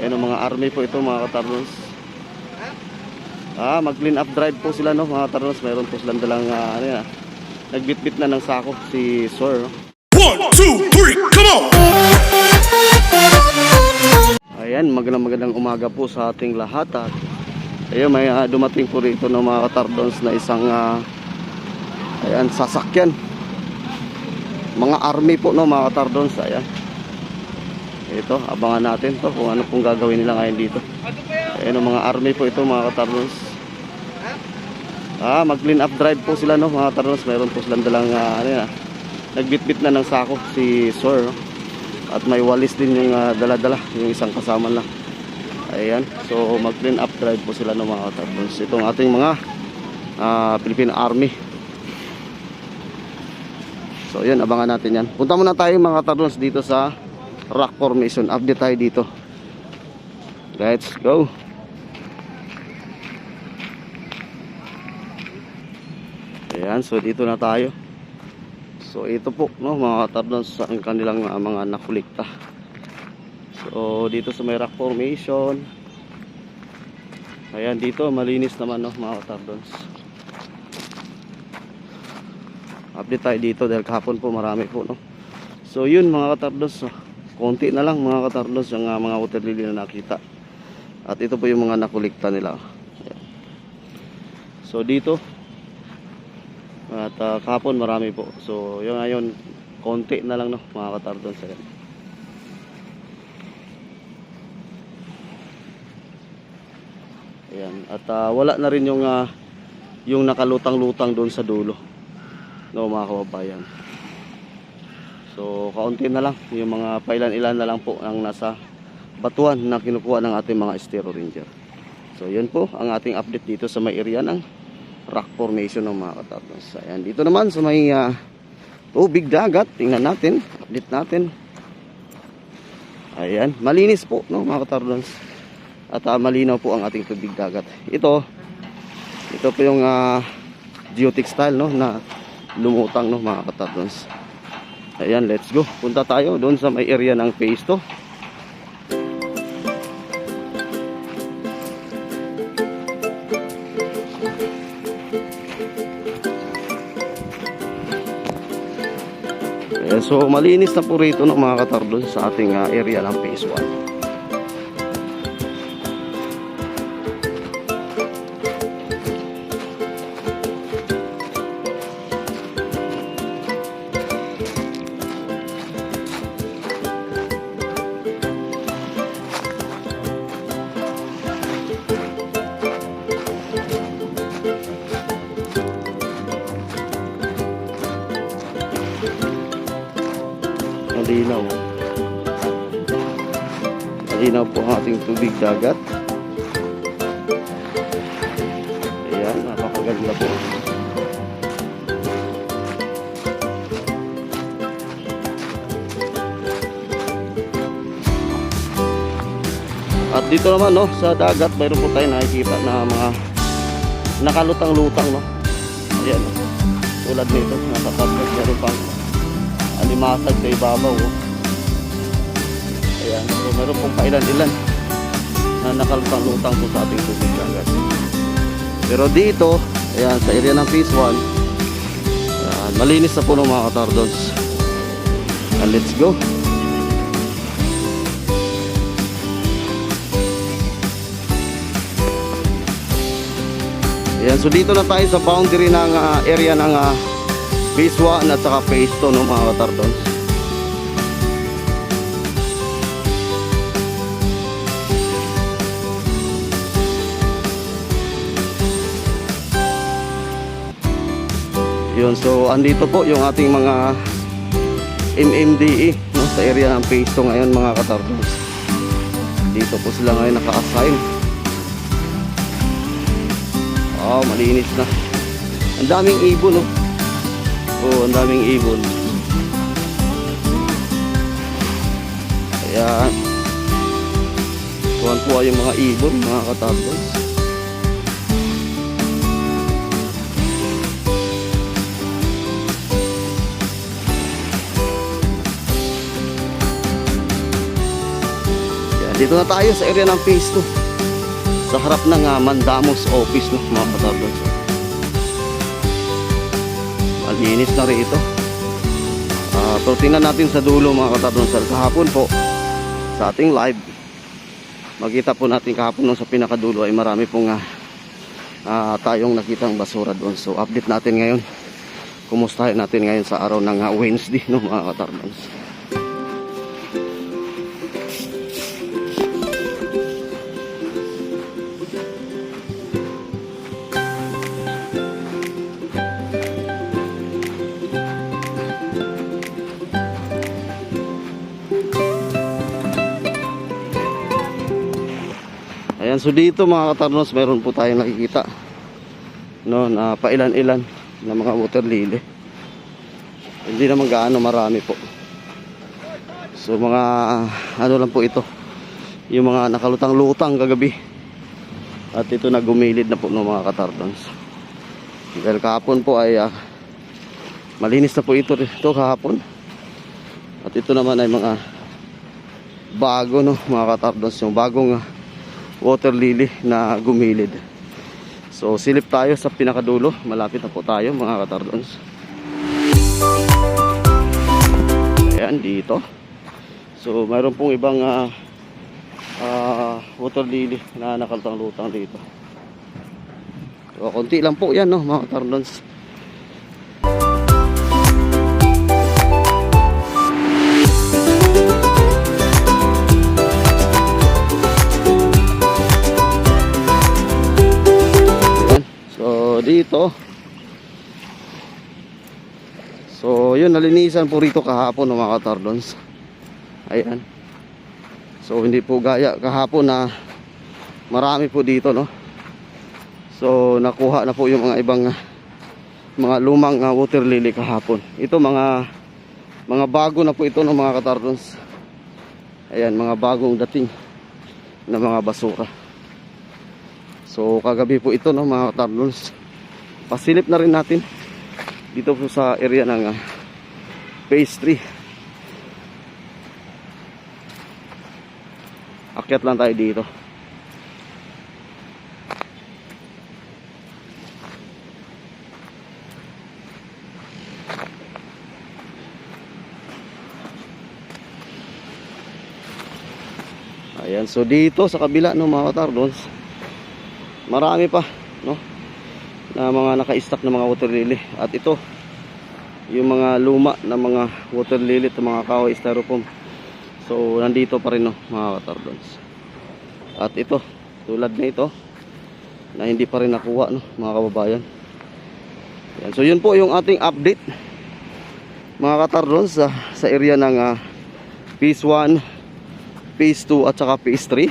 Ayan ang mga army po ito mga katarnos. Mag clean up drive po sila no mga katarnos. Meron po silang dalang nagbitbit na ng sako si Sir. 1, 2, 3, come on! Ayan, magandang umaga po sa ating lahat. At ayun, may dumating po rito ng mga katardons na isang ayan, sasakyan. Mga army po no mga katardons. Ayan. Ito, abangan natin to kung ano pong gagawin nila ngayon dito. Ayan ang mga army po ito mga katardons. Mag clean up drive po sila no mga katardons. Meron po silang dalang nagbitbit na ng sako si Sir. At may walis din yung dala-dala, yung isang kasama lang. Ayan, so mag clean up drive po sila ng mga katardons. Itong ating mga Philippine Army. So yun, abangan natin yan. Punta muna tayo mga katardons dito sa rock formation. Update tayo dito. Let's go. Ayan, so dito na tayo. So ito po no mga katardons ang kanilang mga nakulikta. So dito sa may rock formation. Ayan, dito malinis naman no mga katardons. Update tayo dito dahil kahapon po marami po no. So yun mga katardons, konti na lang mga katardons yung mga water lily na nakita. At ito po yung mga nakulikta nila. Ayan. So dito at kahapon marami po. So yung ngayon konti na lang no mga katardons. Ayan. At wala na rin yung nakalutang-lutang doon sa dulo no mga kababayan. So kaunti na lang yung mga pailan-ilan na lang po ang nasa batuan na kinukuha ng ating mga Estero Ranger. So yun po ang ating update dito sa may area ng rock formation ng mga katardons. Ayan, dito naman sa may tubig dagat, tingnan natin, update natin. Ayan, malinis po no mga katardons. At malinaw po ang ating tubig dagat. Ito po yung geotextile no na lumutang no mga katardons. Ayan, let's go. Punta tayo doon sa may area ng phase 2. So malinis na po rito ng mga katardons sa ating area ng phase 1. Malinaw po ang ating tubig dagat. Ayan, napakaganda po. At dito naman no sa dagat mayroon po tayo nakikita na mga nakalutang-lutang no. Ayan, tulad nito nasa tablet meron pang alimasag sa ibabaw. Ayan, so meron pong pailan-ilan na nakalutang-lutang po sa ating tubig dagat. Pero dito, ayan, sa area ng phase 1, ayan, malinis na po ng mga katardons. And let's go. Ayan, so dito na tayo sa boundary ng area ng phase 1 at saka phase 2 ng mga katardons. Yun, so andito po yung ating mga MMDE no, sa area ng phase 2 ngayon mga katardons. Dito po sila ngayon naka-assign. Malinis na. Ang daming ibon no. Ang daming ibon. Ayan. Tuwan-tuwa yung mga ibon mga katardons. Dito na tayo sa area ng phase 2. Sa harap ng Mandamos office, no, mga katardos. Malinis na rito. So tingnan natin sa dulo, mga katardos. Kahapon po sa ating live, makita po natin kahapon nung sa pinakadulo ay marami pong tayong nakitang basura doon. So update natin ngayon. Kumustahin natin ngayon sa araw ng Wednesday, no, mga katardos. Ayan, so dito mga katarnos, meron po tayong nakikita, no, na pailan-ilan na mga water lily. Hindi naman gaano marami po. So mga ano lang po ito, yung mga nakalutang-lutang kagabi. At ito na gumilid na po ng mga katarnos. Dahil kahapon po ay malinis na po ito kahapon. At ito naman ay mga bago, no, mga katarnos, yung bagong water lily na gumilid. So silip tayo sa pinakadulo. Malapit na po tayo, mga katardons. Ayan, dito. So mayroon pong ibang water lily na nakalutang-lutang dito. So konti lang po yan, no, mga katardons. Dito, so yun, nalinisan po rito kahapon ng mga katardons. Ayan, so hindi po gaya kahapon na marami po dito, no. So nakuha na po yung mga ibang mga lumang water lily kahapon. Ito mga bago na po ito ng mga katardons. Ayan, mga bagong dating na mga basura. So kagabi po ito, no, mga katardons. Pasilip na rin natin dito po sa area ng phase 3. Akyat lang tayo dito. Ayan, so dito sa kabila, no, mga katardons, marami pa, no, na mga naka-stack na mga water lily. At ito yung mga luma na mga water lily at mga kahoy styrofoam. So nandito pa rin, no, mga katardons. At ito, tulad na ito na hindi pa rin nakuha, no, mga kababayan. Yan. So yun po yung ating update, mga katardons, sa area ng phase 1, phase 2 at saka phase 3.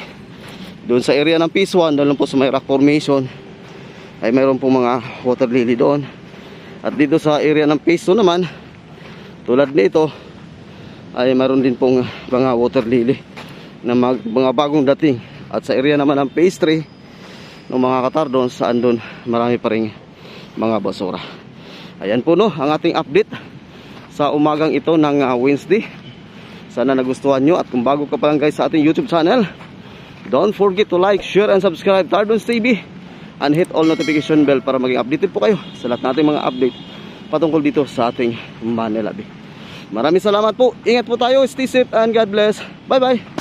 Doon sa area ng phase 1, doon lang po sa may rock formation, ay mayroon pong mga water lily doon. At dito sa area ng phase 2 naman, tulad nito, ay mayroon din pong mga water lily na mga bagong dating. At sa area naman ng phase 3 ng mga katardons, saan doon marami pa rin mga basura. Ayan po, no, ang ating update sa umagang ito ng Wednesday. Sana nagustuhan nyo. At kung bago ka pa lang guys sa ating YouTube channel, don't forget to like, share, and subscribe Tardons TV. And hit all notification bell para maging updated po kayo sa lahat nating mga update patungkol dito sa ating Manila Bay. Maraming salamat po. Ingat po tayo. Stay safe and God bless. Bye bye.